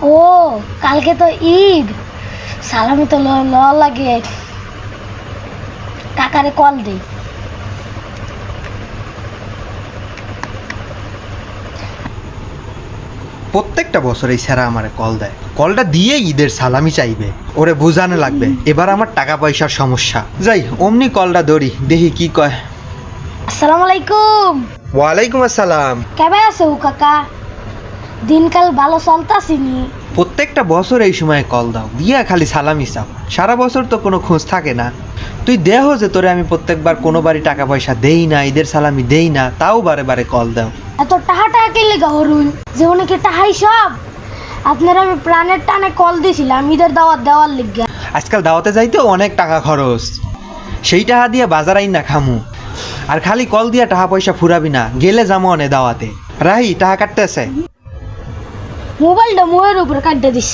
ও কালকে তো ঈদ, সালামি তো লাগে, কাকারে কল দে। প্রত্যেকটা বছর এই স্যারা আমারে কল দেয়, কলটা দিয়ে ঈদের সালামি চাইবে, ওরে বুঝানো লাগবে এবার আমার টাকা পয়সার সমস্যা। যাই অমনি কলটা ধরি, দেখি কি কয়। আসসালামু আলাইকুম। ওয়ালাইকুম আসসালাম। কেমন আছো কাকা? দিনকাল ভালো চলতাছিনি? প্রত্যেকটা বছর এই সময় কল দাও, দিয়া খালি সালামি চাও, সারা বছর তো কোনো খোঁজ থাকে না। তুই দেহ যে তোরে আমি প্রত্যেকবার কোনো বাড়ি টাকা পয়সা দেই না, ঈদের সালামি দেই না, তাও বারে বারে কল দাও। এত টাহা কে লেগা হরুন যে অনেকে টাহাই সব। আপনারা আমি প্রাণের টানে কল দিছিলাম ঈদের দাওয়াত দেওয়ার লিগা। আজকাল দাওয়াতে যাইতেও অনেক টাকা খরচ, সেই টাকা দিয়ে বাজার আইন না খামু, আর খালি কল দিয়া টাকা পয়সা ফুরাবি না, গেলে যাবো অনে দাওয়াতে। রাহি টাকা কাটতেছে। মোবাইলটা মুহের উপরে কাটতে দিস।